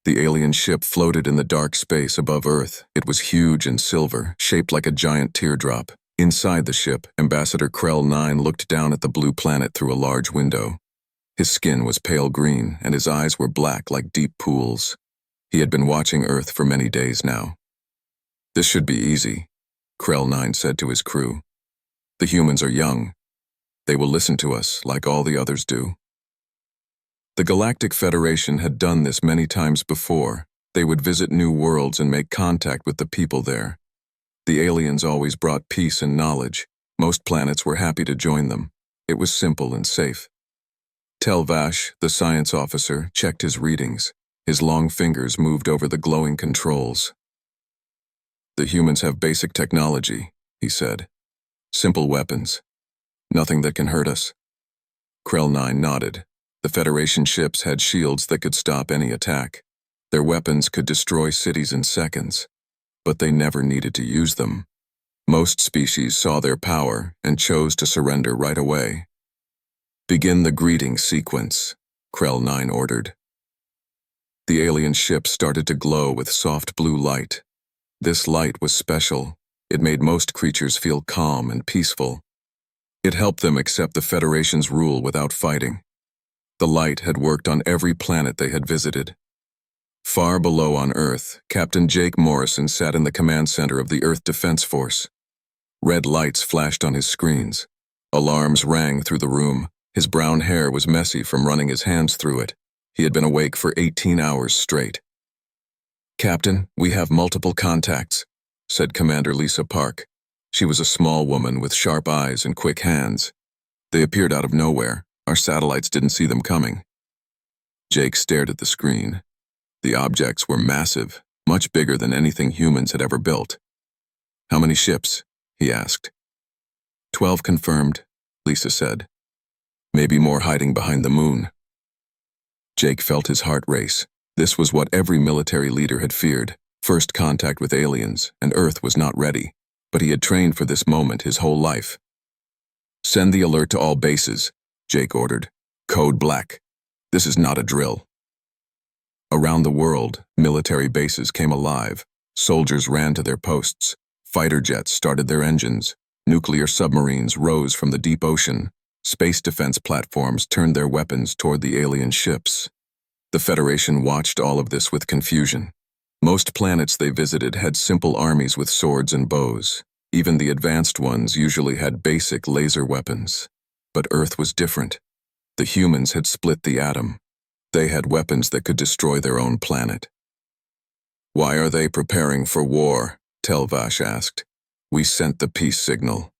The alien ship floated in the dark space above Earth. It was huge and silver, shaped like a giant teardrop. Inside the ship, Ambassador Krell 9 looked down at the blue planet through a large window. His skin was pale green, and his eyes were black like deep pools. He had been watching Earth for many days now. "This should be easy," Krell 9 said to his crew. "The humans are young. They will listen to us like all the others do." The Galactic Federation had done this many times before. They would visit new worlds and make contact with the people there. The aliens always brought peace and knowledge. Most planets were happy to join them. It was simple and safe. Telvash, the science officer, checked his readings. His long fingers moved over the glowing controls. "The humans have basic technology," he said. "Simple weapons. Nothing that can hurt us." Krell 9 nodded. The Federation ships had shields that could stop any attack. Their weapons could destroy cities in seconds, but they never needed to use them. Most species saw their power and chose to surrender right away. "Begin the greeting sequence," Krell 9 ordered. The alien ship started to glow with soft blue light. This light was special. It made most creatures feel calm and peaceful. It helped them accept the Federation's rule without fighting. The light had worked on every planet they had visited. Far below on Earth, Captain Jake Morrison sat in the command center of the Earth Defense Force. Red lights flashed on his screens. Alarms rang through the room. His brown hair was messy from running his hands through it. He had been awake for 18 hours straight. "Captain, we have multiple contacts," said Commander Lisa Park. She was a small woman with sharp eyes and quick hands. "They appeared out of nowhere. Our satellites didn't see them coming." Jake stared at the screen. The objects were massive, much bigger than anything humans had ever built. "How many ships?" he asked. 12 confirmed, Lisa said. "Maybe more hiding behind the moon." Jake felt his heart race. This was what every military leader had feared. First contact with aliens, and Earth was not ready. But he had trained for this moment his whole life. "Send the alert to all bases," Jake ordered. "Code Black. This is not a drill." Around the world, military bases came alive. Soldiers ran to their posts. Fighter jets started their engines. Nuclear submarines rose from the deep ocean. Space defense platforms turned their weapons toward the alien ships. The Federation watched all of this with confusion. Most planets they visited had simple armies with swords and bows. Even the advanced ones usually had basic laser weapons. But Earth was different. The humans had split the atom. They had weapons that could destroy their own planet. "Why are they preparing for war?" Telvash asked. "We sent the peace signal."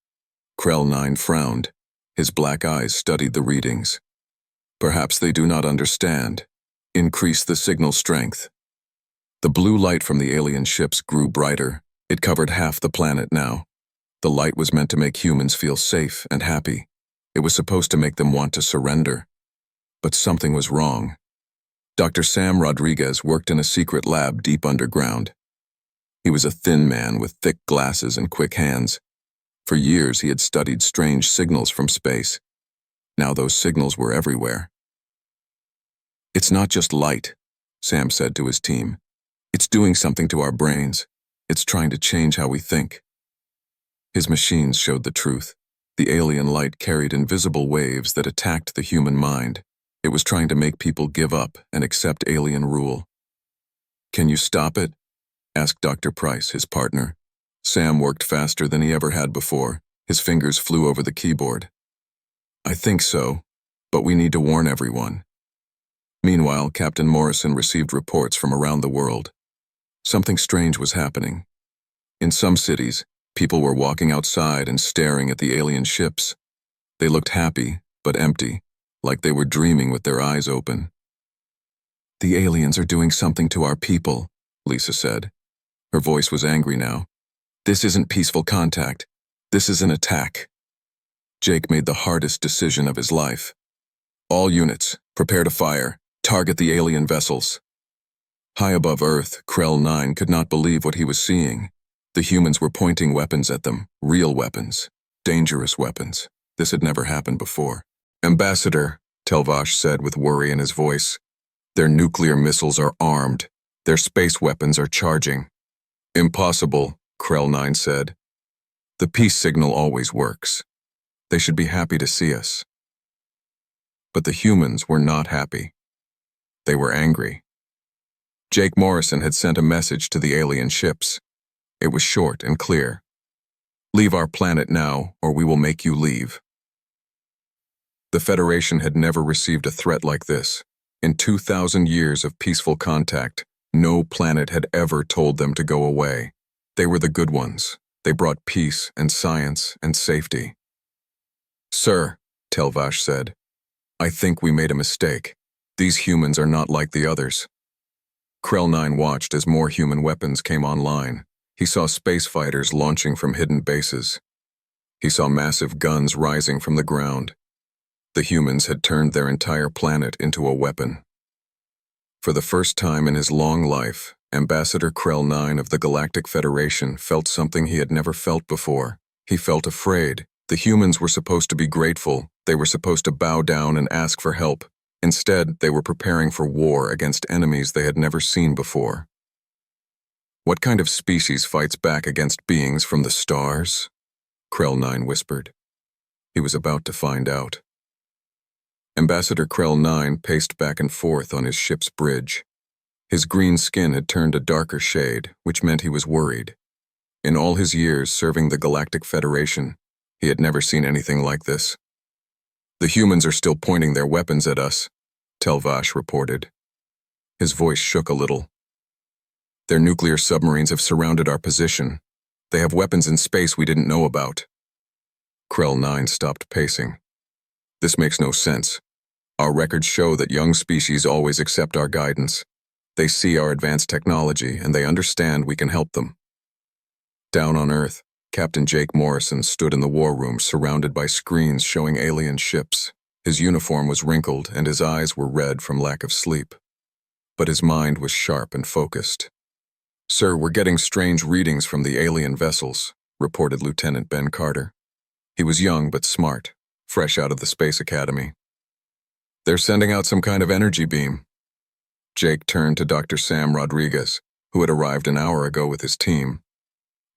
Krell 9 frowned. His black eyes studied the readings. "Perhaps they do not understand. Increase the signal strength." The blue light from the alien ships grew brighter. It covered half the planet now. The light was meant to make humans feel safe and happy. It was supposed to make them want to surrender. But something was wrong. Dr. Sam Rodriguez worked in a secret lab deep underground. He was a thin man with thick glasses and quick hands. For years he had studied strange signals from space. Now those signals were everywhere. "It's not just light," Sam said to his team. "It's doing something to our brains. It's trying to change how we think." His machines showed the truth. The alien light carried invisible waves that attacked the human mind. It was trying to make people give up and accept alien rule. "Can you stop it?" asked Dr. Price, his partner. Sam worked faster than he ever had before. His fingers flew over the keyboard. "I think so, but we need to warn everyone." Meanwhile, Captain Morrison received reports from around the world. Something strange was happening. In some cities, people were walking outside and staring at the alien ships. They looked happy, but empty, like they were dreaming with their eyes open. "The aliens are doing something to our people," Lisa said. Her voice was angry now. "This isn't peaceful contact. This is an attack." Jake made the hardest decision of his life. "All units, prepare to fire. Target the alien vessels." High above Earth, Krell 9 could not believe what he was seeing. The humans were pointing weapons at them, real weapons, dangerous weapons. This had never happened before. "Ambassador," Telvash said with worry in his voice, "their nuclear missiles are armed. Their space weapons are charging. Impossible, Krell 9 said. The peace signal always works. They should be happy to see us. But the humans were not happy. They were angry. Jake Morrison had sent a message to the alien ships. It was short and clear. Leave our planet now, or we will make you leave. The Federation had never received a threat like this. In 2,000 years of peaceful contact, no planet had ever told them to go away. They were the good ones. They brought peace and science and safety. Sir, Telvash said, I think we made a mistake. These humans are not like the others. Krell 9 watched as more human weapons came online. He saw space fighters launching from hidden bases. He saw massive guns rising from the ground. The humans had turned their entire planet into a weapon. For the first time in his long life, Ambassador Krell 9 of the Galactic Federation felt something he had never felt before. He felt afraid. The humans were supposed to be grateful. They were supposed to bow down and ask for help. Instead, they were preparing for war against enemies they had never seen before. What kind of species fights back against beings from the stars? Krell 9 whispered. He was about to find out. Ambassador Krell 9 paced back and forth on his ship's bridge. His green skin had turned a darker shade, which meant he was worried. In all his years serving the Galactic Federation, he had never seen anything like this. The humans are still pointing their weapons at us, Telvash reported. His voice shook a little. Their nuclear submarines have surrounded our position. They have weapons in space we didn't know about. Krell 9 stopped pacing. This makes no sense. Our records show that young species always accept our guidance. They see our advanced technology and they understand we can help them. Down on Earth, Captain Jake Morrison stood in the war room surrounded by screens showing alien ships. His uniform was wrinkled and his eyes were red from lack of sleep. But his mind was sharp and focused. Sir, we're getting strange readings from the alien vessels, reported Lieutenant Ben Carter. He was young but smart, fresh out of the Space Academy. They're sending out some kind of energy beam. Jake turned to Dr. Sam Rodriguez, who had arrived an hour ago with his team.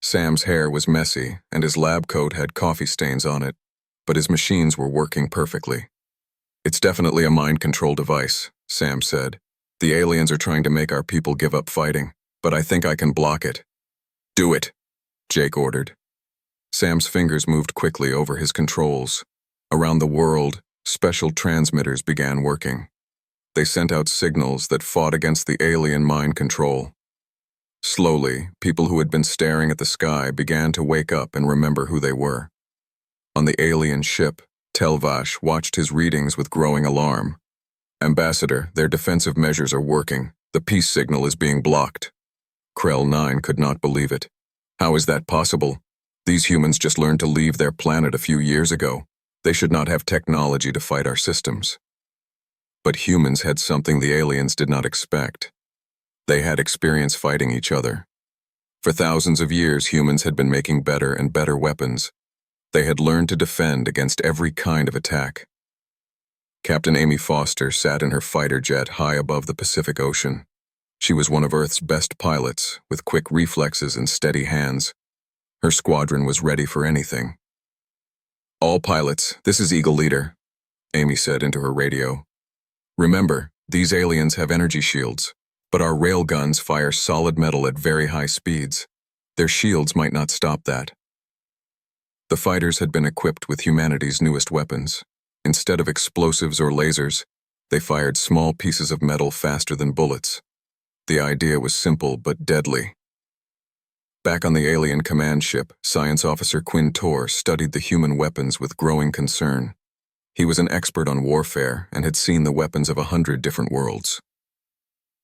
Sam's hair was messy, and his lab coat had coffee stains on it, but his machines were working perfectly. It's definitely a mind control device, Sam said. The aliens are trying to make our people give up fighting, but I think I can block it. Do it, Jake ordered. Sam's fingers moved quickly over his controls. Around the world, special transmitters began working. They sent out signals that fought against the alien mind control. Slowly, people who had been staring at the sky began to wake up and remember who they were. On the alien ship, Telvash watched his readings with growing alarm. Ambassador, their defensive measures are working. The peace signal is being blocked. Krell 9 could not believe it. How is that possible? These humans just learned to leave their planet a few years ago. They should not have technology to fight our systems. But humans had something the aliens did not expect. They had experience fighting each other. For thousands of years, humans had been making better and better weapons. They had learned to defend against every kind of attack. Captain Amy Foster sat in her fighter jet high above the Pacific Ocean. She was one of Earth's best pilots, with quick reflexes and steady hands. Her squadron was ready for anything. All pilots, this is Eagle Leader, Amy said into her radio. Remember, these aliens have energy shields, but our railguns fire solid metal at very high speeds. Their shields might not stop that. The fighters had been equipped with humanity's newest weapons. Instead of explosives or lasers, they fired small pieces of metal faster than bullets. The idea was simple but deadly. Back on the alien command ship, Science Officer Quinn Tor studied the human weapons with growing concern. He was an expert on warfare and had seen the weapons of 100 different worlds.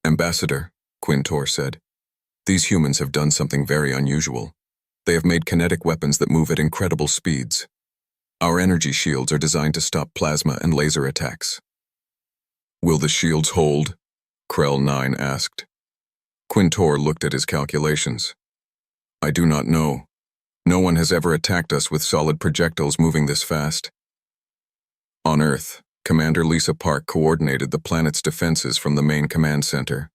Ambassador, Quinn Tor said, these humans have done something very unusual. They have made kinetic weapons that move at incredible speeds. Our energy shields are designed to stop plasma and laser attacks. Will the shields hold? Krell 9 asked. Quinn Tor looked at his calculations. I do not know. No one has ever attacked us with solid projectiles moving this fast. On Earth, Commander Lisa Park coordinated the planet's defenses from the main command center.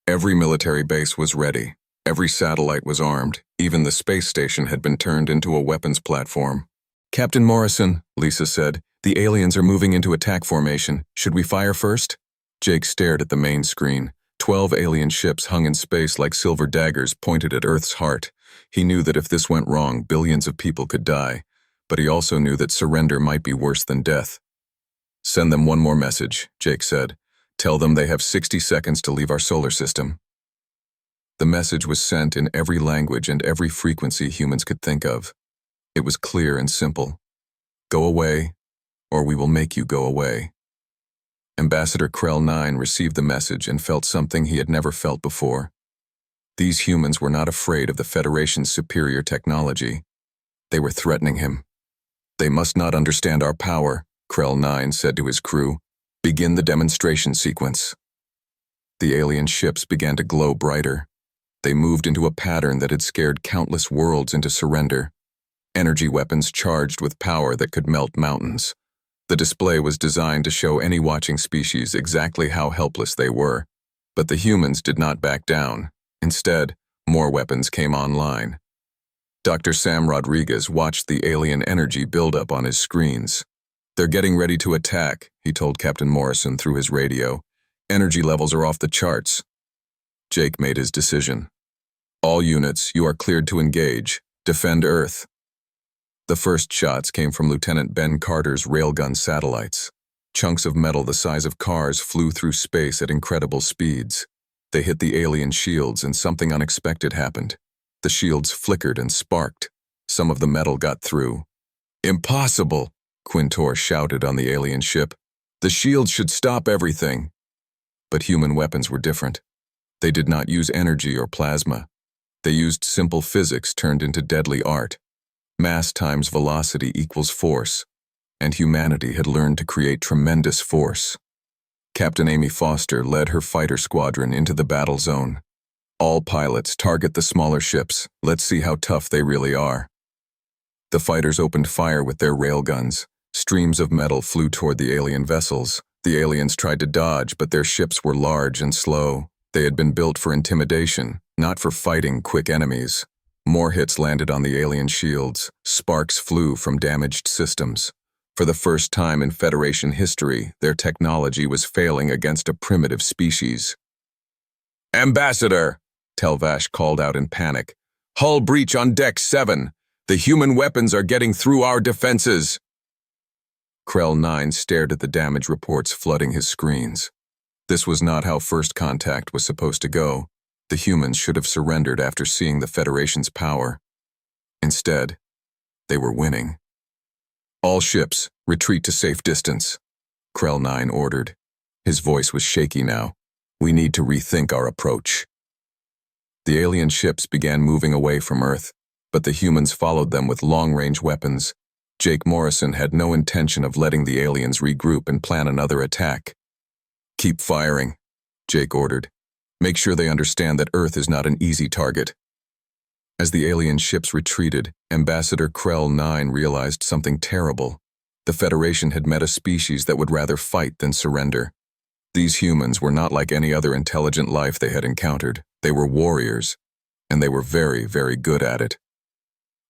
Every military base was ready. Every satellite was armed. Even the space station had been turned into a weapons platform. "Captain Morrison," Lisa said, "the aliens are moving into attack formation. Should we fire first?" Jake stared at the main screen. 12 alien ships hung in space like silver daggers pointed at Earth's heart. He knew that if this went wrong, billions of people could die. But he also knew that surrender might be worse than death. "Send them one more message," Jake said. "Tell them they have 60 seconds to leave our solar system." The message was sent in every language and every frequency humans could think of. It was clear and simple. "Go away, or we will make you go away." Ambassador Krell 9 received the message and felt something he had never felt before. These humans were not afraid of the Federation's superior technology. They were threatening him. "They must not understand our power," Krell 9 said to his crew. "Begin the demonstration sequence." The alien ships began to glow brighter. They moved into a pattern that had scared countless worlds into surrender. Energy weapons charged with power that could melt mountains. The display was designed to show any watching species exactly how helpless they were. But the humans did not back down. Instead, more weapons came online. Dr. Sam Rodriguez watched the alien energy build up on his screens. "They're getting ready to attack," he told Captain Morrison through his radio. "Energy levels are off the charts." Jake made his decision. "All units, you are cleared to engage. Defend Earth." The first shots came from Lieutenant Ben Carter's railgun satellites. Chunks of metal the size of cars flew through space at incredible speeds. They hit the alien shields and something unexpected happened. The shields flickered and sparked. Some of the metal got through. "Impossible!" Quintor shouted on the alien ship. "The shields should stop everything." But human weapons were different. They did not use energy or plasma. They used simple physics turned into deadly art. Mass times velocity equals force, and humanity had learned to create tremendous force. Captain Amy Foster led her fighter squadron into the battle zone. "All pilots, target the smaller ships. Let's see how tough they really are." The fighters opened fire with their railguns. Streams of metal flew toward the alien vessels. The aliens tried to dodge, but their ships were large and slow. They had been built for intimidation, not for fighting quick enemies. More hits landed on the alien shields. Sparks flew from damaged systems. For the first time in Federation history, their technology was failing against a primitive species. "Ambassador!" Telvash called out in panic. "Hull breach on Deck 7. The human weapons are getting through our defenses." Krell 9 stared at the damage reports flooding his screens. This was not how first contact was supposed to go. The humans should have surrendered after seeing the Federation's power. Instead, they were winning. "All ships, retreat to safe distance," Krell 9 ordered. His voice was shaky now. "We need to rethink our approach." The alien ships began moving away from Earth, but the humans followed them with long-range weapons. Jake Morrison had no intention of letting the aliens regroup and plan another attack. "Keep firing," Jake ordered. "Make sure they understand that Earth is not an easy target." As the alien ships retreated, Ambassador Krell 9 realized something terrible. The Federation had met a species that would rather fight than surrender. These humans were not like any other intelligent life they had encountered. They were warriors, and they were very, very good at it.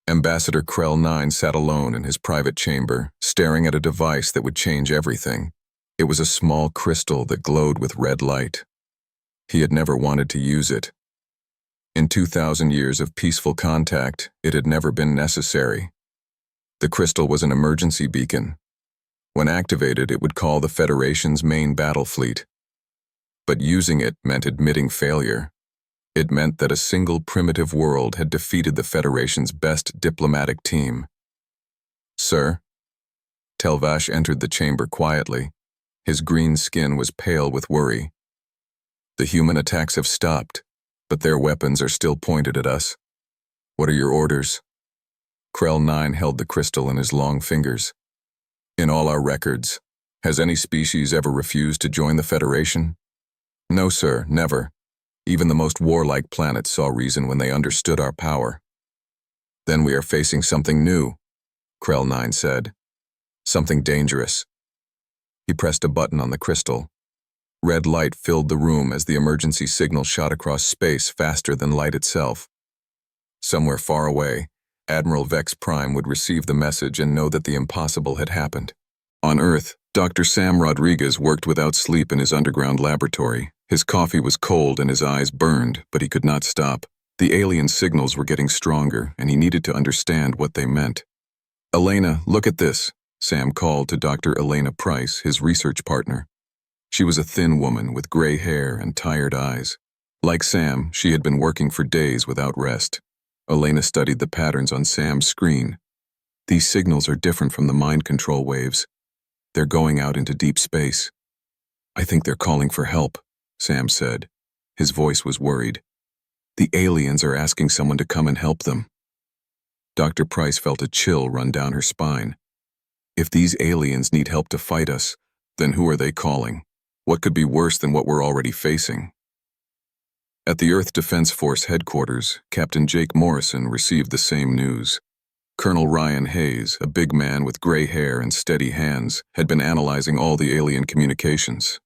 Ambassador Krell 9 sat alone in his private chamber, staring at a device that would change everything. It was a small crystal that glowed with red light. He had never wanted to use it. In 2,000 years of peaceful contact, it had never been necessary. The crystal was an emergency beacon. When activated, it would call the Federation's main battle fleet. But using it meant admitting failure. It meant that a single primitive world had defeated the Federation's best diplomatic team. "Sir?" Telvash entered the chamber quietly. His green skin was pale with worry. "The human attacks have stopped, but their weapons are still pointed at us. What are your orders?" Krell 9 held the crystal in his long fingers. "In all our records, has any species ever refused to join the Federation?" "No, sir, never. Even the most warlike planets saw reason when they understood our power." "Then we are facing something new," Krell 9 said. "Something dangerous." He pressed a button on the crystal. Red light filled the room as the emergency signal shot across space faster than light itself. Somewhere far away, Admiral Vex Prime would receive the message and know that the impossible had happened. On Earth, Dr. Sam Rodriguez worked without sleep in his underground laboratory. His coffee was cold and his eyes burned, but he could not stop. The alien signals were getting stronger, and he needed to understand what they meant. "Elena, look at this," Sam called to Dr. Elena Price, his research partner. She was a thin woman with gray hair and tired eyes. Like Sam, she had been working for days without rest. Elena studied the patterns on Sam's screen. "These signals are different from the mind control waves. They're going out into deep space." "I think they're calling for help," Sam said. His voice was worried. "The aliens are asking someone to come and help them." Dr. Price felt a chill run down her spine. If these aliens need help to fight us, then who are they calling? What could be worse than what we're already facing? At the Earth Defense Force headquarters, Captain Jake Morrison received the same news. Colonel Ryan Hayes, a big man with gray hair and steady hands, had been analyzing all the alien communications.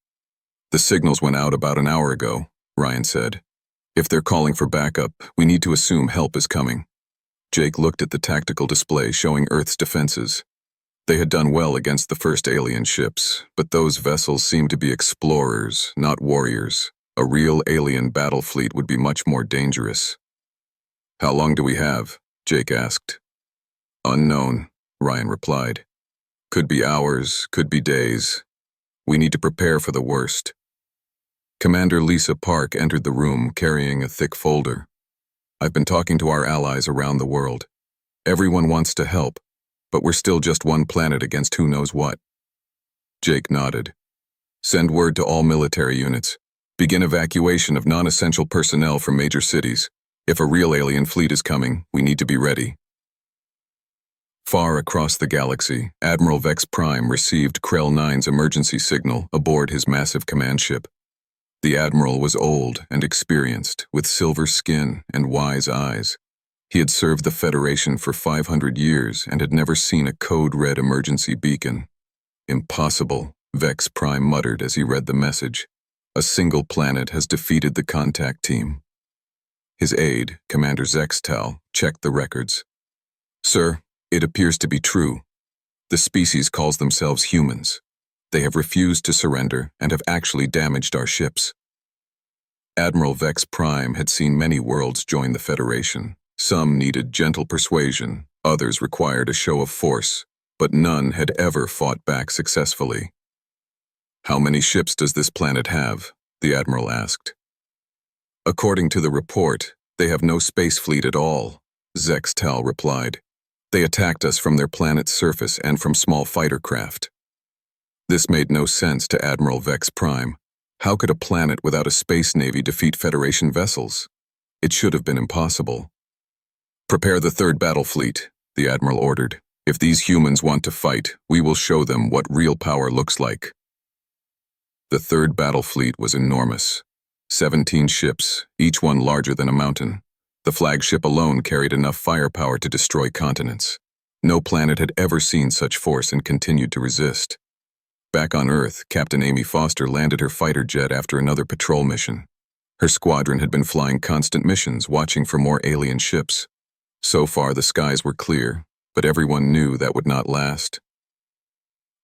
"The signals went out about an hour ago," Ryan said. "If they're calling for backup, we need to assume help is coming." Jake looked at the tactical display showing Earth's defenses. They had done well against the first alien ships, but those vessels seemed to be explorers, not warriors. A real alien battle fleet would be much more dangerous. "How long do we have?" Jake asked. "Unknown," Ryan replied. "Could be hours, could be days. We need to prepare for the worst." Commander Lisa Park entered the room carrying a thick folder. "I've been talking to our allies around the world. Everyone wants to help, but we're still just one planet against who knows what." Jake nodded. "Send word to all military units. Begin evacuation of non-essential personnel from major cities. If a real alien fleet is coming, we need to be ready." Far across the galaxy, Admiral Vex Prime received Krell 9's emergency signal aboard his massive command ship. The Admiral was old and experienced, with silver skin and wise eyes. He had served the Federation for 500 years and had never seen a code-red emergency beacon. "Impossible," Vex Prime muttered as he read the message. "A single planet has defeated the contact team." His aide, Commander Zextal, checked the records. "Sir, it appears to be true. The species calls themselves humans. They have refused to surrender and have actually damaged our ships." Admiral Vex Prime had seen many worlds join the Federation. Some needed gentle persuasion, others required a show of force, but none had ever fought back successfully. "How many ships does this planet have?" the Admiral asked. "According to the report, they have no space fleet at all," Zextal replied. "They attacked us from their planet's surface and from small fighter craft." This made no sense to Admiral Vex Prime. How could a planet without a space navy defeat Federation vessels? It should have been impossible. "Prepare the third battle fleet," the Admiral ordered. "If these humans want to fight, we will show them what real power looks like." The third battle fleet was enormous. 17 ships, each one larger than a mountain. The flagship alone carried enough firepower to destroy continents. No planet had ever seen such force and continued to resist. Back on Earth, Captain Amy Foster landed her fighter jet after another patrol mission. Her squadron had been flying constant missions, watching for more alien ships. So far, the skies were clear, but everyone knew that would not last.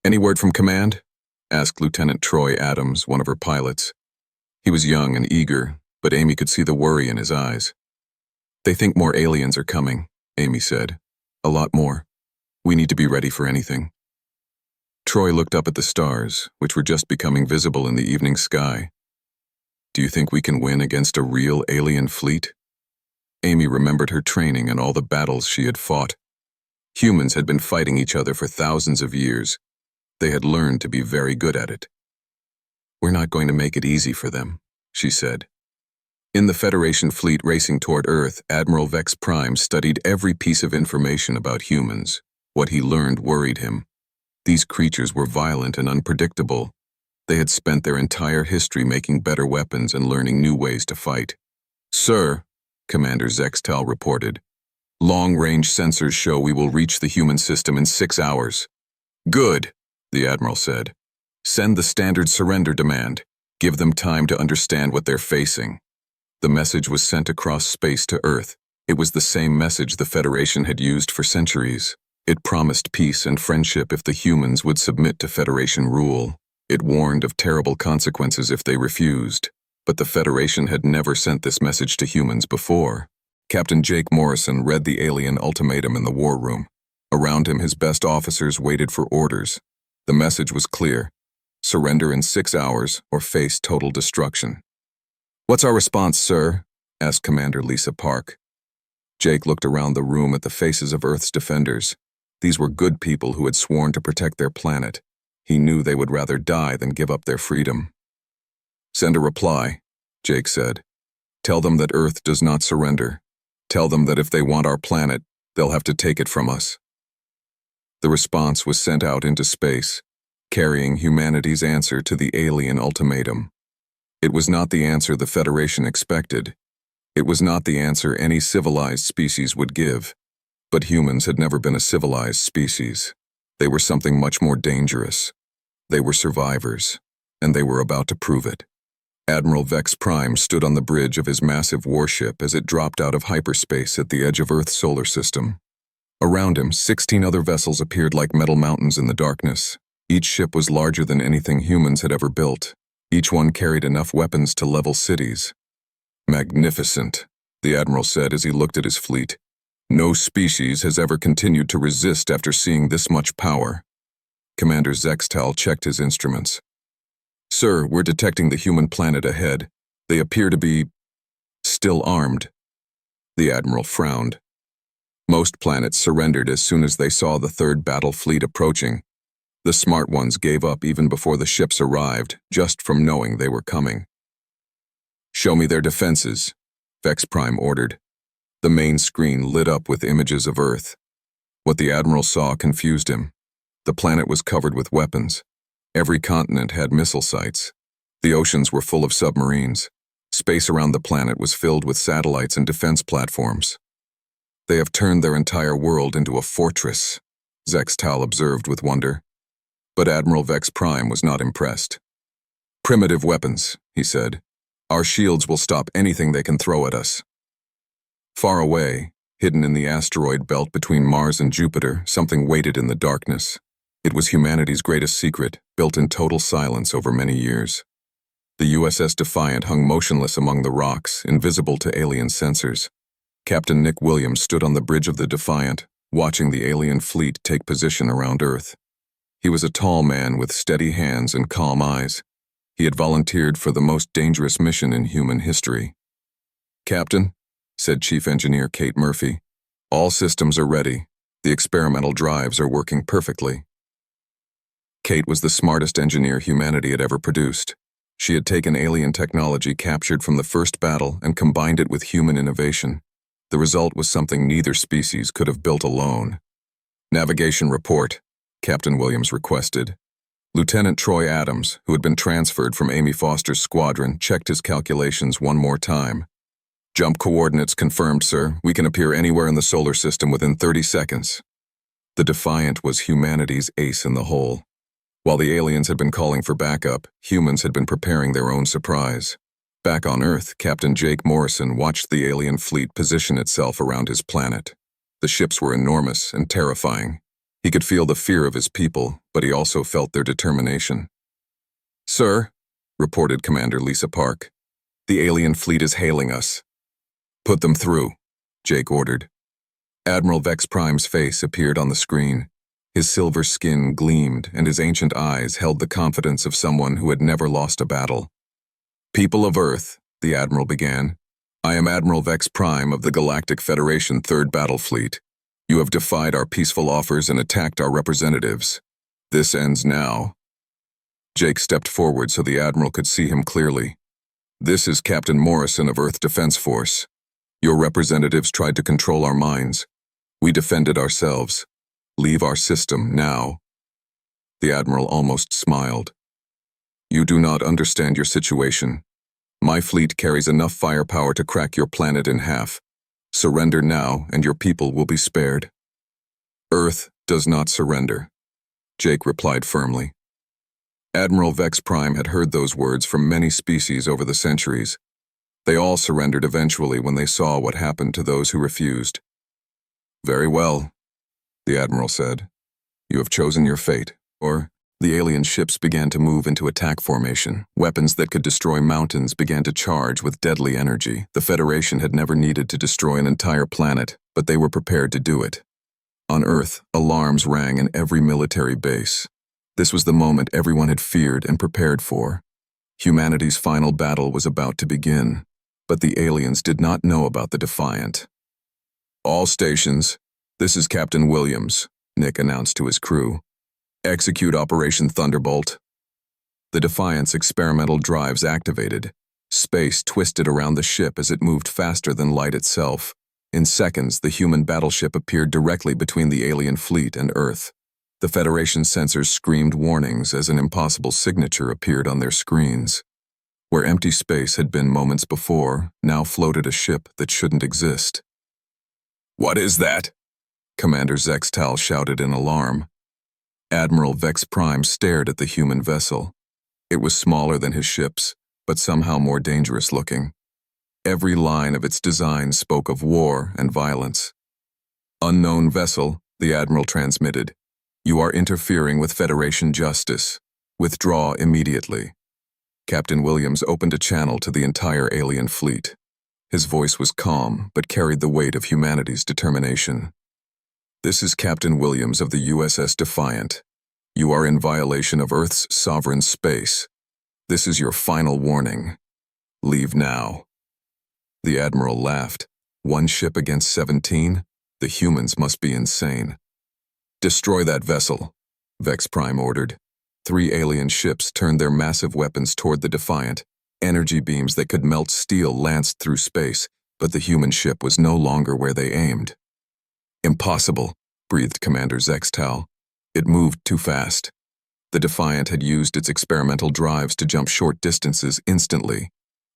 "Any word from command?" asked Lieutenant Troy Adams, one of her pilots. He was young and eager, but Amy could see the worry in his eyes. "They think more aliens are coming," Amy said. "A lot more. We need to be ready for anything." Troy looked up at the stars, which were just becoming visible in the evening sky. "Do you think we can win against a real alien fleet?" Amy remembered her training and all the battles she had fought. Humans had been fighting each other for thousands of years. They had learned to be very good at it. "We're not going to make it easy for them," she said. In the Federation fleet racing toward Earth, Admiral Vex Prime studied every piece of information about humans. What he learned worried him. These creatures were violent and unpredictable. They had spent their entire history making better weapons and learning new ways to fight. "Sir," Commander Zextal reported, "long-range sensors show we will reach the human system in 6 hours." "Good," the Admiral said. "Send the standard surrender demand. Give them time to understand what they're facing. The message was sent across space to Earth. It was the same message the Federation had used for centuries. It promised peace and friendship if the humans would submit to Federation rule. It warned of terrible consequences if they refused. But the Federation had never sent this message to humans before. Captain Jake Morrison read the alien ultimatum in the war room. Around him, his best officers waited for orders. The message was clear: surrender in 6 hours or face total destruction. "What's our response, sir?" asked Commander Lisa Park. Jake looked around the room at the faces of Earth's defenders. These were good people who had sworn to protect their planet. He knew they would rather die than give up their freedom. "Send a reply," Jake said. "Tell them that Earth does not surrender. Tell them that if they want our planet, they'll have to take it from us." The response was sent out into space, carrying humanity's answer to the alien ultimatum. It was not the answer the Federation expected. It was not the answer any civilized species would give. But humans had never been a civilized species. They were something much more dangerous. They were survivors, and they were about to prove it. Admiral Vex Prime stood on the bridge of his massive warship as it dropped out of hyperspace at the edge of Earth's solar system. Around him, 16 other vessels appeared like metal mountains in the darkness. Each ship was larger than anything humans had ever built. Each one carried enough weapons to level cities. "Magnificent," the Admiral said as he looked at his fleet. "No species has ever continued to resist after seeing this much power." Commander Zextal checked his instruments. "Sir, we're detecting the human planet ahead. They appear to be still armed." The Admiral frowned. Most planets surrendered as soon as they saw the third battle fleet approaching. The smart ones gave up even before the ships arrived, just from knowing they were coming. "Show me their defenses," Vex Prime ordered. The main screen lit up with images of Earth. What the Admiral saw confused him. The planet was covered with weapons. Every continent had missile sites. The oceans were full of submarines. Space around the planet was filled with satellites and defense platforms. "They have turned their entire world into a fortress," Zextal observed with wonder. But Admiral Vex Prime was not impressed. "Primitive weapons," he said. "Our shields will stop anything they can throw at us." Far away, hidden in the asteroid belt between Mars and Jupiter, something waited in the darkness. It was humanity's greatest secret, built in total silence over many years. The USS Defiant hung motionless among the rocks, invisible to alien sensors. Captain Nick Williams stood on the bridge of the Defiant, watching the alien fleet take position around Earth. He was a tall man with steady hands and calm eyes. He had volunteered for the most dangerous mission in human history. "Captain," said Chief Engineer Kate Murphy, "all systems are ready. The experimental drives are working perfectly." Kate was the smartest engineer humanity had ever produced. She had taken alien technology captured from the first battle and combined it with human innovation. The result was something neither species could have built alone. "Navigation report," Captain Williams requested. Lieutenant Troy Adams, who had been transferred from Amy Foster's squadron, checked his calculations one more time. "Jump coordinates confirmed, sir. We can appear anywhere in the solar system within 30 seconds. The Defiant was humanity's ace in the hole. While the aliens had been calling for backup, humans had been preparing their own surprise. Back on Earth, Captain Jake Morrison watched the alien fleet position itself around his planet. The ships were enormous and terrifying. He could feel the fear of his people, but he also felt their determination. "Sir," reported Commander Lisa Park, "the alien fleet is hailing us." "Put them through," Jake ordered. Admiral Vex Prime's face appeared on the screen. His silver skin gleamed, and his ancient eyes held the confidence of someone who had never lost a battle. "People of Earth," the Admiral began, "I am Admiral Vex Prime of the Galactic Federation 3rd Battle Fleet. You have defied our peaceful offers and attacked our representatives. This ends now." Jake stepped forward so the Admiral could see him clearly. "This is Captain Morrison of Earth Defense Force. Your representatives tried to control our minds. We defended ourselves. Leave our system now." The Admiral almost smiled. "You do not understand your situation. My fleet carries enough firepower to crack your planet in half. Surrender now, and your people will be spared." "Earth does not surrender," Jake replied firmly. Admiral Vex Prime had heard those words from many species over the centuries. They all surrendered eventually when they saw what happened to those who refused. "Very well," the Admiral said. "You have chosen your fate." Or, the alien ships began to move into attack formation. Weapons that could destroy mountains began to charge with deadly energy. The Federation had never needed to destroy an entire planet, but they were prepared to do it. On Earth, alarms rang in every military base. This was the moment everyone had feared and prepared for. Humanity's final battle was about to begin, but the aliens did not know about the Defiant. "All stations, this is Captain Williams," Nick announced to his crew. "Execute Operation Thunderbolt." The Defiant's experimental drives activated. Space twisted around the ship as it moved faster than light itself. In seconds, the human battleship appeared directly between the alien fleet and Earth. The Federation sensors screamed warnings as an impossible signature appeared on their screens. Where empty space had been moments before, now floated a ship that shouldn't exist. "What is that?" Commander Zextal shouted in alarm. Admiral Vex Prime stared at the human vessel. It was smaller than his ships, but somehow more dangerous looking. Every line of its design spoke of war and violence. "Unknown vessel," the Admiral transmitted. "You are interfering with Federation justice. Withdraw immediately." Captain Williams opened a channel to the entire alien fleet. His voice was calm, but carried the weight of humanity's determination. "This is Captain Williams of the USS Defiant. You are in violation of Earth's sovereign space. This is your final warning. Leave now." The Admiral laughed. "One ship against 17? The humans must be insane." "Destroy that vessel," Vex Prime ordered. 3 alien ships turned their massive weapons toward the Defiant. Energy beams that could melt steel lanced through space, but the human ship was no longer where they aimed. "Impossible," breathed Commander Zextal. "It moved too fast." The Defiant had used its experimental drives to jump short distances instantly.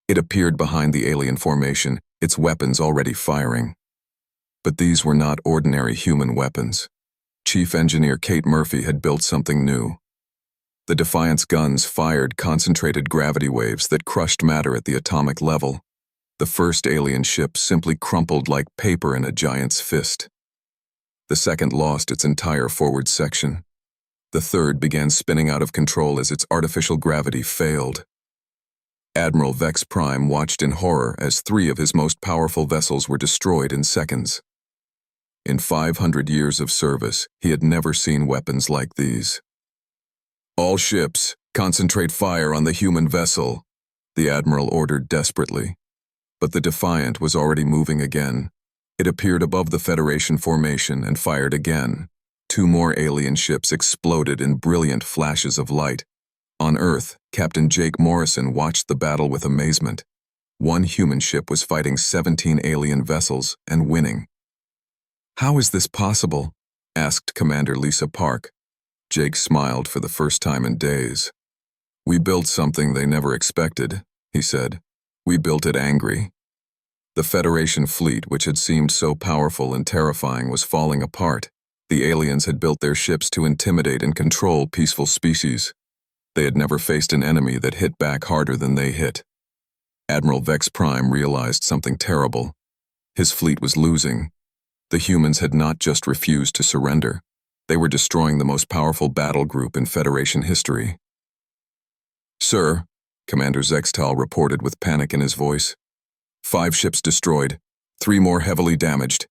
It appeared behind the alien formation, its weapons already firing. But these were not ordinary human weapons. Chief Engineer Kate Murphy had built something new. The Defiant's guns fired concentrated gravity waves that crushed matter at the atomic level. The first alien ship simply crumpled like paper in a giant's fist. The second lost its entire forward section. The third began spinning out of control as its artificial gravity failed. Admiral Vex Prime watched in horror as 3 of his most powerful vessels were destroyed in seconds. In 500 years of service, he had never seen weapons like these. "All ships, concentrate fire on the human vessel," the Admiral ordered desperately. But the Defiant was already moving again. It appeared above the Federation formation and fired again. 2 more alien ships exploded in brilliant flashes of light. On Earth, Captain Jake Morrison watched the battle with amazement. 1 human ship was fighting 17 alien vessels and winning. "How is this possible?" asked Commander Lisa Park. Jake smiled for the first time in days. "We built something they never expected," he said. "We built it angry." The Federation fleet, which had seemed so powerful and terrifying, was falling apart. The aliens had built their ships to intimidate and control peaceful species. They had never faced an enemy that hit back harder than they hit. Admiral Vex Prime realized something terrible. His fleet was losing. The humans had not just refused to surrender. They were destroying the most powerful battle group in Federation history. "Sir," Commander Zextal reported with panic in his voice. 5 ships destroyed, 3 more heavily damaged.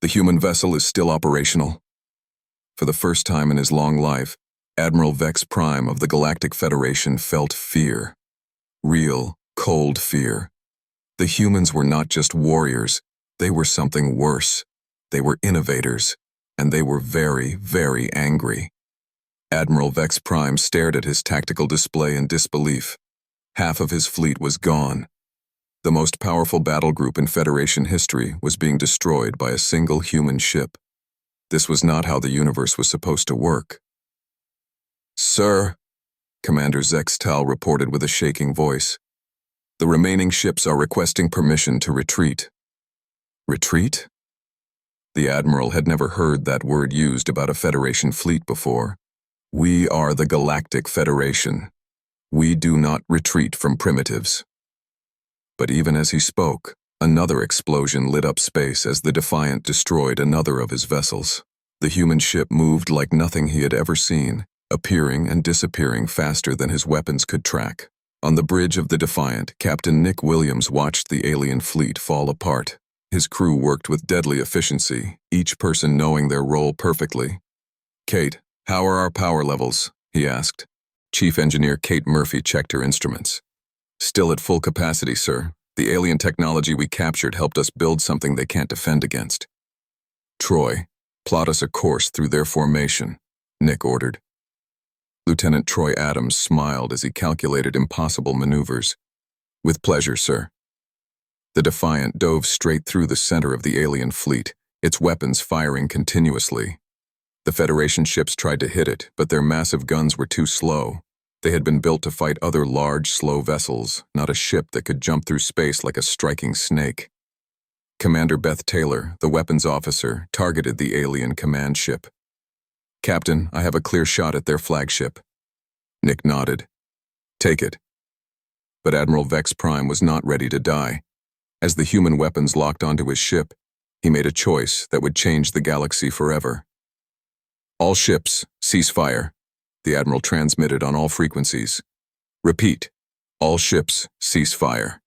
The human vessel is still operational." For the first time in his long life, Admiral Vex Prime of the Galactic Federation felt fear. Real, cold fear. The humans were not just warriors, they were something worse. They were innovators, and they were very, very angry. Admiral Vex Prime stared at his tactical display in disbelief. Half of his fleet was gone. The most powerful battle group in Federation history was being destroyed by a single human ship. This was not how the universe was supposed to work. "Sir," Commander Zextal reported with a shaking voice, "the remaining ships are requesting permission to retreat." Retreat? The Admiral had never heard that word used about a Federation fleet before. We are the Galactic Federation. We do not retreat from primitives. But even as he spoke, another explosion lit up space as the Defiant destroyed another of his vessels. The human ship moved like nothing he had ever seen, appearing and disappearing faster than his weapons could track. On the bridge of the Defiant, Captain Nick Williams watched the alien fleet fall apart. His crew worked with deadly efficiency, each person knowing their role perfectly. "Kate, how are our power levels?" he asked. Chief Engineer Kate Murphy checked her instruments. "Still at full capacity, sir. The alien technology we captured helped us build something they can't defend against." "Troy, plot us a course through their formation," Nick ordered. Lieutenant Troy Adams smiled as he calculated impossible maneuvers. "With pleasure, sir." The Defiant dove straight through the center of the alien fleet, its weapons firing continuously. The Federation ships tried to hit it, but their massive guns were too slow. They had been built to fight other large, slow vessels, not a ship that could jump through space like a striking snake. Commander Beth Taylor, the weapons officer, targeted the alien command ship. "Captain, I have a clear shot at their flagship." Nick nodded. "Take it." But Admiral Vex Prime was not ready to die. As the human weapons locked onto his ship, he made a choice that would change the galaxy forever. "All ships, cease fire," the Admiral transmitted on all frequencies. "Repeat, all ships, cease fire."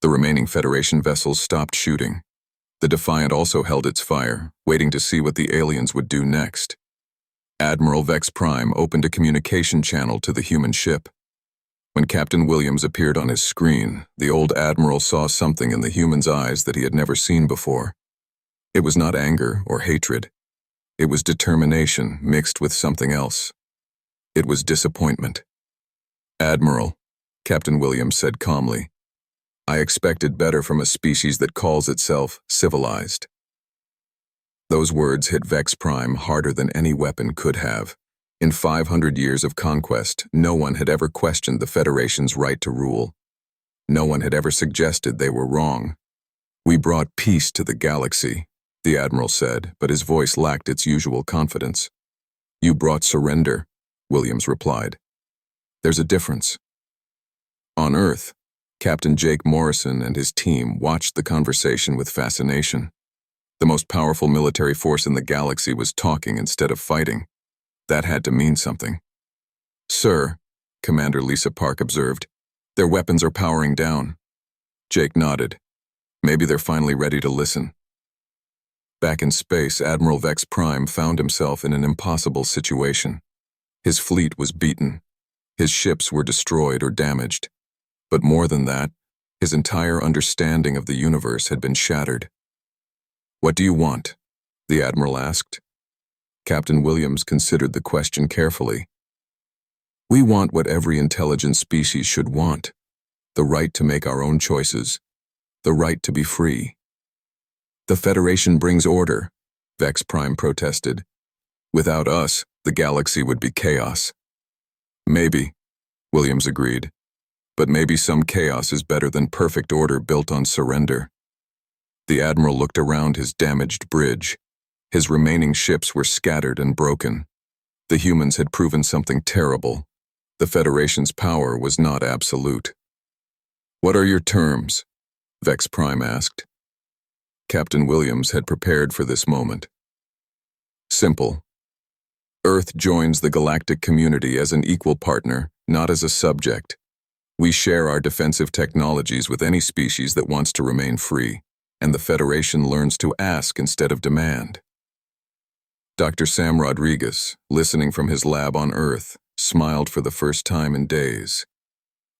The remaining Federation vessels stopped shooting. The Defiant also held its fire, waiting to see what the aliens would do next. Admiral Vex Prime opened a communication channel to the human ship. When Captain Williams appeared on his screen, the old Admiral saw something in the human's eyes that he had never seen before. It was not anger or hatred. It was determination mixed with something else. It was disappointment. "Admiral," Captain Williams said calmly, "I expected better from a species that calls itself civilized." Those words hit Vex Prime harder than any weapon could have. In 500 years of conquest, no one had ever questioned the Federation's right to rule. No one had ever suggested they were wrong. "We brought peace to the galaxy," the Admiral said, but his voice lacked its usual confidence. "You brought surrender," Williams replied. "There's a difference." On Earth, Captain Jake Morrison and his team watched the conversation with fascination. The most powerful military force in the galaxy was talking instead of fighting. That had to mean something. "Sir," Commander Lisa Park observed, "their weapons are powering down." Jake nodded. Maybe they're finally ready to listen. Back in space, Admiral Vex Prime found himself in an impossible situation. His fleet was beaten. His ships were destroyed or damaged. But more than that, his entire understanding of the universe had been shattered. "What do you want?" the Admiral asked. Captain Williams considered the question carefully. "We want what every intelligent species should want. The right to make our own choices. The right to be free." "The Federation brings order," Vex Prime protested. "Without us, the galaxy would be chaos." "Maybe," Williams agreed. "But maybe some chaos is better than perfect order built on surrender." The Admiral looked around his damaged bridge. His remaining ships were scattered and broken. The humans had proven something terrible. The Federation's power was not absolute. "What are your terms?" Vex Prime asked. Captain Williams had prepared for this moment. "Simple. Earth joins the galactic community as an equal partner, not as a subject. We share our defensive technologies with any species that wants to remain free, and the Federation learns to ask instead of demand." Dr. Sam Rodriguez, listening from his lab on Earth, smiled for the first time in days.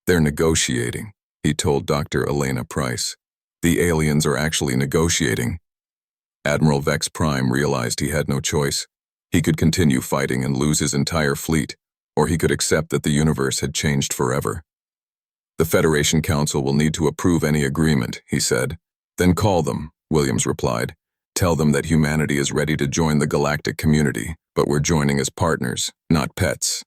"They're negotiating," he told Dr. Elena Price. "The aliens are actually negotiating." Admiral Vex Prime realized he had no choice. He could continue fighting and lose his entire fleet, or he could accept that the universe had changed forever. "The Federation Council will need to approve any agreement," he said. "Then call them," Williams replied. "Tell them that humanity is ready to join the galactic community, but we're joining as partners, not pets."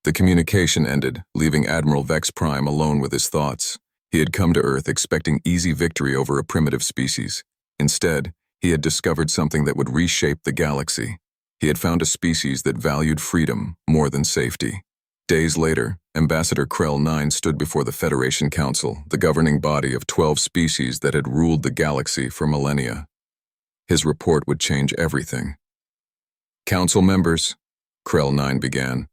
The communication ended, leaving Admiral Vex Prime alone with his thoughts. He had come to Earth expecting easy victory over a primitive species. Instead, he had discovered something that would reshape the galaxy. He had found a species that valued freedom more than safety. Days later, Ambassador Krell 9 stood before the Federation Council, the governing body of 12 species that had ruled the galaxy for millennia. His report would change everything. "Council members," Krell 9 began,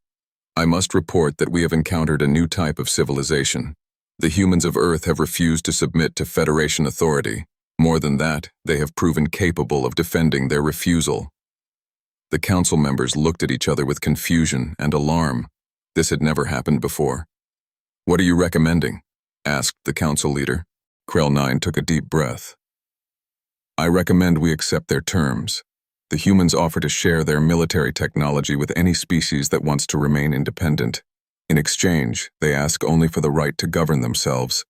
"I must report that we have encountered a new type of civilization. The humans of Earth have refused to submit to Federation authority. More than that, they have proven capable of defending their refusal." The council members looked at each other with confusion and alarm. This had never happened before. "What are you recommending?" asked the council leader. Krell 9 took a deep breath. "I recommend we accept their terms. The humans offer to share their military technology with any species that wants to remain independent. In exchange, they ask only for the right to govern themselves."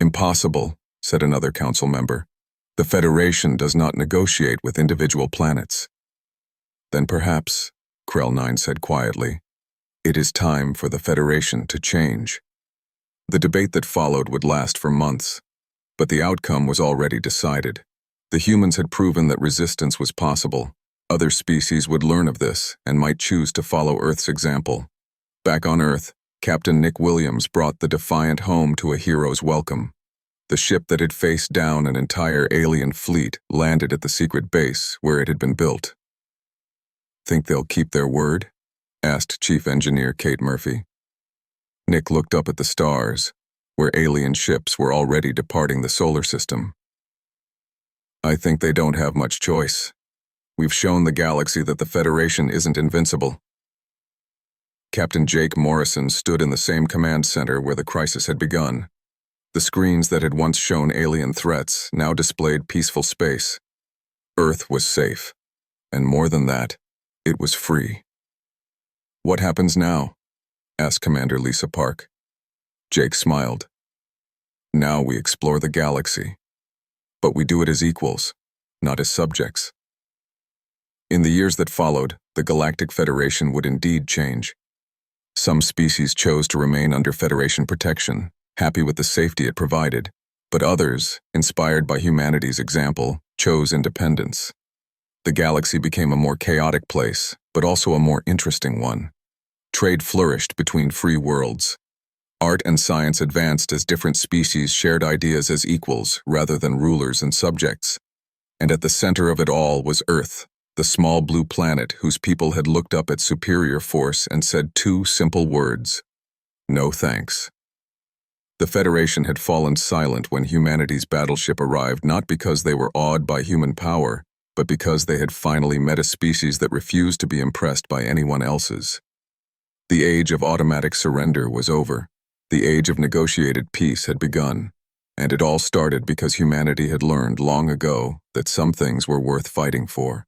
"Impossible," said another council member. "The Federation does not negotiate with individual planets." "Then perhaps," Krell 9 said quietly, "it is time for the Federation to change." The debate that followed would last for months, but the outcome was already decided. The humans had proven that resistance was possible. Other species would learn of this and might choose to follow Earth's example. Back on Earth, Captain Nick Williams brought the Defiant home to a hero's welcome. The ship that had faced down an entire alien fleet landed at the secret base where it had been built. "Think they'll keep their word?" asked Chief Engineer Kate Murphy. Nick looked up at the stars, where alien ships were already departing the solar system. "I think they don't have much choice. We've shown the galaxy that the Federation isn't invincible." Captain Jake Morrison stood in the same command center where the crisis had begun. The screens that had once shown alien threats now displayed peaceful space. Earth was safe, and more than that, it was free. "What happens now?" asked Commander Lisa Park. Jake smiled. "Now we explore the galaxy. But we do it as equals, not as subjects." In the years that followed, the Galactic Federation would indeed change. Some species chose to remain under Federation protection, happy with the safety it provided, but others, inspired by humanity's example, chose independence. The galaxy became a more chaotic place, but also a more interesting one. Trade flourished between free worlds. Art and science advanced as different species shared ideas as equals rather than rulers and subjects. And at the center of it all was Earth, the small blue planet whose people had looked up at superior force and said two simple words: "No thanks." The Federation had fallen silent when humanity's battleship arrived, not because they were awed by human power, but because they had finally met a species that refused to be impressed by anyone else's. The age of automatic surrender was over. The age of negotiated peace had begun, and it all started because humanity had learned long ago that some things were worth fighting for.